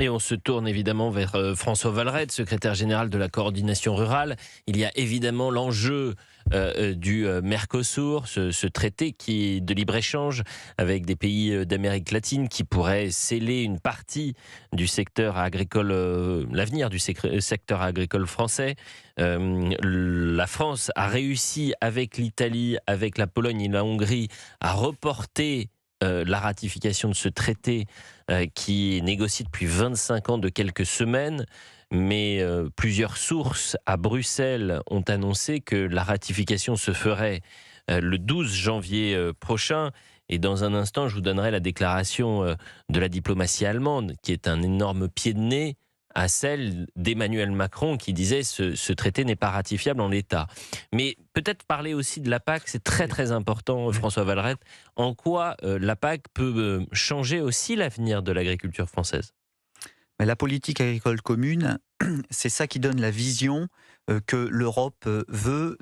Et on se tourne évidemment vers François Valrette, secrétaire général de la coordination rurale. Il y a évidemment l'enjeu du Mercosur, ce traité de libre-échange avec des pays d'Amérique latine qui pourrait sceller une partie du secteur agricole, l'avenir du secteur agricole français. La France a réussi avec l'Italie, avec la Pologne et la Hongrie à reporter la ratification de ce traité qui est négocié depuis 25 ans de quelques semaines, mais plusieurs sources à Bruxelles ont annoncé que la ratification se ferait le 12 janvier prochain. Et dans un instant, je vous donnerai la déclaration de la diplomatie allemande, qui est un énorme pied de nez à celle d'Emmanuel Macron qui disait ce traité n'est pas ratifiable en l'état. Mais peut-être parler aussi de la PAC, c'est très très important, François Valrette. En quoi la PAC peut changer aussi l'avenir de l'agriculture française? Mais la politique agricole commune, c'est ça qui donne la vision que l'Europe veut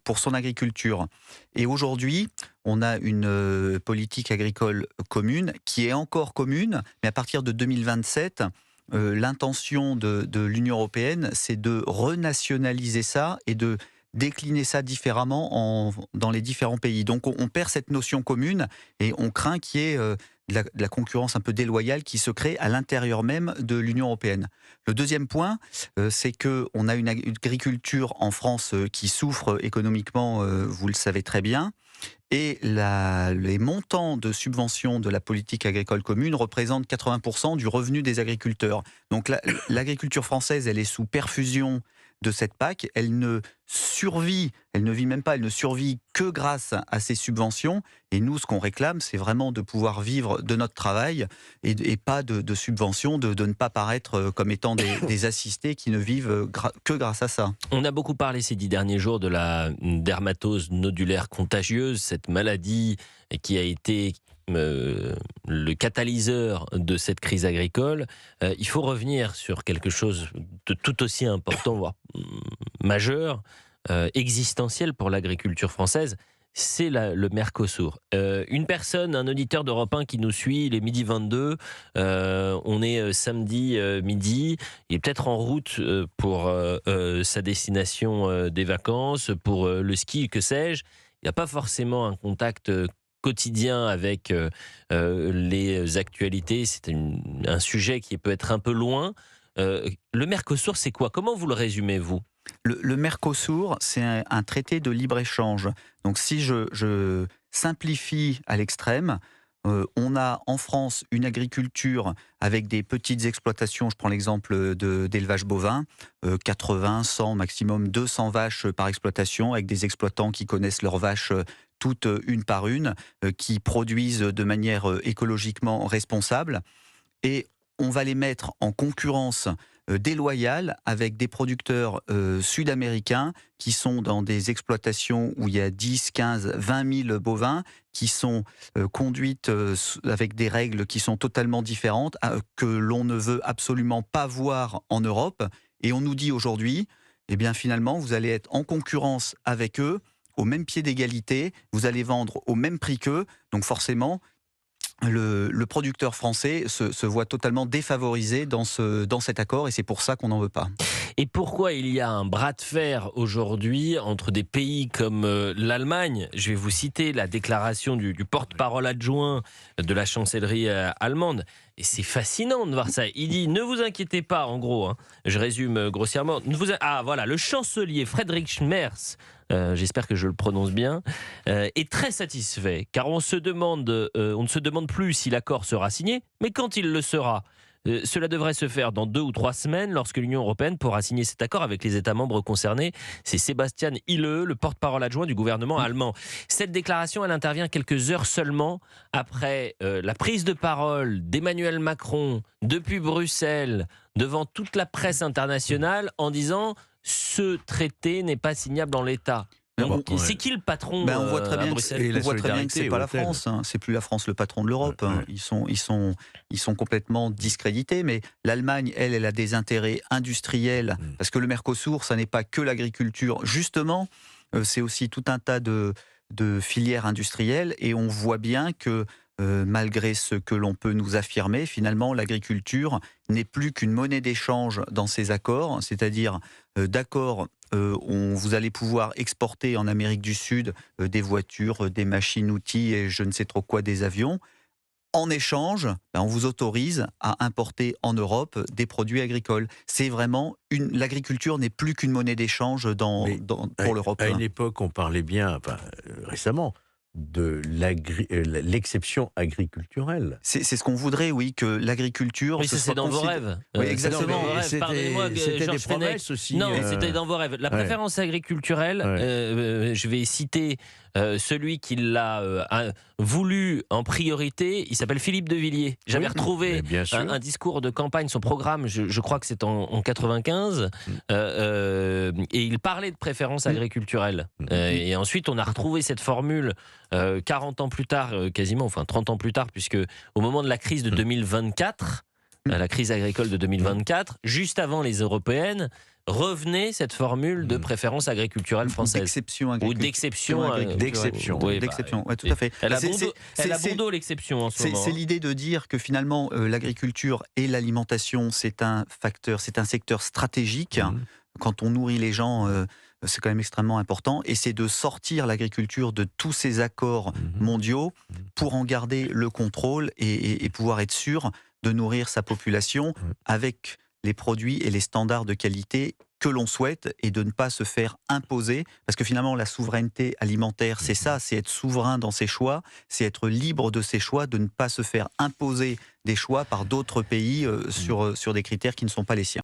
pour son agriculture. Et aujourd'hui, on a une politique agricole commune qui est encore commune, mais à partir de 2027, l'intention de l'Union européenne, c'est de renationaliser ça et de décliner ça différemment dans les différents pays. Donc on perd cette notion commune et on craint qu'il y ait de la concurrence un peu déloyale qui se crée à l'intérieur même de l'Union européenne. Le deuxième point, c'est qu'on a une agriculture en France qui souffre économiquement, vous le savez très bien. Et les montants de subvention de la politique agricole commune représentent 80% du revenu des agriculteurs. Donc l'agriculture française, elle est sous perfusion de cette PAC. Elle ne vit même pas, elle ne survit que grâce à ces subventions. Et nous, ce qu'on réclame, c'est vraiment de pouvoir vivre de notre travail et pas de subventions, de ne pas paraître comme étant des assistés qui ne vivent que grâce à ça. On a beaucoup parlé ces 10 derniers jours de la dermatose nodulaire contagieuse, cette maladie qui a été le catalyseur de cette crise agricole. Il faut revenir sur quelque chose de tout aussi important, voire majeur, existentiel pour l'agriculture française. C'est le Mercosur. Une personne, un auditeur d'Europe 1 qui nous suit, il est midi 22, on est samedi midi, il est peut-être en route pour sa destination des vacances, pour le ski, que sais-je. Il n'y a pas forcément un contact quotidien avec les actualités, c'est un sujet qui peut être un peu loin. Le Mercosur, c'est quoi? Comment vous le résumez, vous? Le Mercosur, c'est un traité de libre-échange. Donc si je simplifie à l'extrême, on a en France une agriculture avec des petites exploitations, je prends l'exemple d'élevage bovin, 80, 100, maximum 200 vaches par exploitation, avec des exploitants qui connaissent leurs vaches toutes une par une, qui produisent de manière écologiquement responsable. Et on va les mettre en concurrence déloyale avec des producteurs sud-américains qui sont dans des exploitations où il y a 10, 15, 20 000 bovins qui sont conduites avec des règles qui sont totalement différentes, que l'on ne veut absolument pas voir en Europe. Et on nous dit aujourd'hui, eh bien finalement, vous allez être en concurrence avec eux, au même pied d'égalité, vous allez vendre au même prix qu'eux, donc forcément, le producteur français se voit totalement défavorisé dans cet accord et c'est pour ça qu'on n'en veut pas. Et pourquoi il y a un bras de fer aujourd'hui entre des pays comme l'Allemagne? Je vais vous citer la déclaration du porte-parole adjoint de la chancellerie allemande. Et c'est fascinant de voir ça. Il dit, ne vous inquiétez pas, en gros, hein, je résume grossièrement. Voilà, le chancelier Friedrich Merz, j'espère que je le prononce bien, est très satisfait, car on ne se demande plus si l'accord sera signé, mais quand il le sera. Cela devrait se faire dans 2 ou 3 semaines lorsque l'Union européenne pourra signer cet accord avec les États membres concernés. C'est Sebastian Hille, le porte-parole adjoint du gouvernement allemand. Cette déclaration, elle intervient quelques heures seulement après la prise de parole d'Emmanuel Macron depuis Bruxelles devant toute la presse internationale en disant « ce traité n'est pas signable en l'état ». C'est qui le patron On voit très à bien Bruxelles? on voit très bien que c'est pas la européenne. France, hein. C'est plus la France le patron de l'Europe. Hein. Ils sont complètement discrédités. Mais l'Allemagne, elle a des intérêts industriels parce que le Mercosur, ça n'est pas que l'agriculture. Justement, c'est aussi tout un tas de filières industrielles et on voit bien que malgré ce que l'on peut nous affirmer, finalement, l'agriculture n'est plus qu'une monnaie d'échange dans ces accords, c'est-à-dire d'accord, vous allez pouvoir exporter en Amérique du Sud des voitures, des machines-outils et je ne sais trop quoi, des avions. En échange, on vous autorise à importer en Europe des produits agricoles. C'est vraiment l'agriculture n'est plus qu'une monnaie d'échange pour l'Europe. À une époque, on parlait bien, enfin, récemment, de l'exception agriculturelle. C'est ce qu'on voudrait, oui, que l'agriculture. Oui, c'est dans vos rêves. Oui, exactement. Pardonnez-moi, C'était Georges des promesses Fenech. aussi. Non, c'était dans vos rêves. La préférence agriculturelle, je vais citer celui qui l'a voulu en priorité. Il s'appelle Philippe de Villiers. J'avais retrouvé un discours de campagne, son programme, je crois que c'est en 95, et il parlait de préférence agriculturelle. Et ensuite, on a retrouvé cette formule 40 ans plus tard, quasiment, enfin 30 ans plus tard, puisque au moment de la crise de 2024, la crise agricole de 2024, juste avant les européennes, revenait cette formule de préférence agriculturelle française. Ou d'exception. Oui, tout à fait. Elle a bon dos, l'exception, en ce moment. C'est l'idée de dire que finalement, l'agriculture et l'alimentation, c'est un facteur, c'est un secteur stratégique. Quand on nourrit les gens, c'est quand même extrêmement important. Et c'est de sortir l'agriculture de tous ces accords mondiaux pour en garder le contrôle et pouvoir être sûr de nourrir sa population avec les produits et les standards de qualité que l'on souhaite et de ne pas se faire imposer. Parce que finalement, la souveraineté alimentaire, c'est ça, c'est être souverain dans ses choix, c'est être libre de ses choix, de ne pas se faire imposer des choix par d'autres pays sur des critères qui ne sont pas les siens.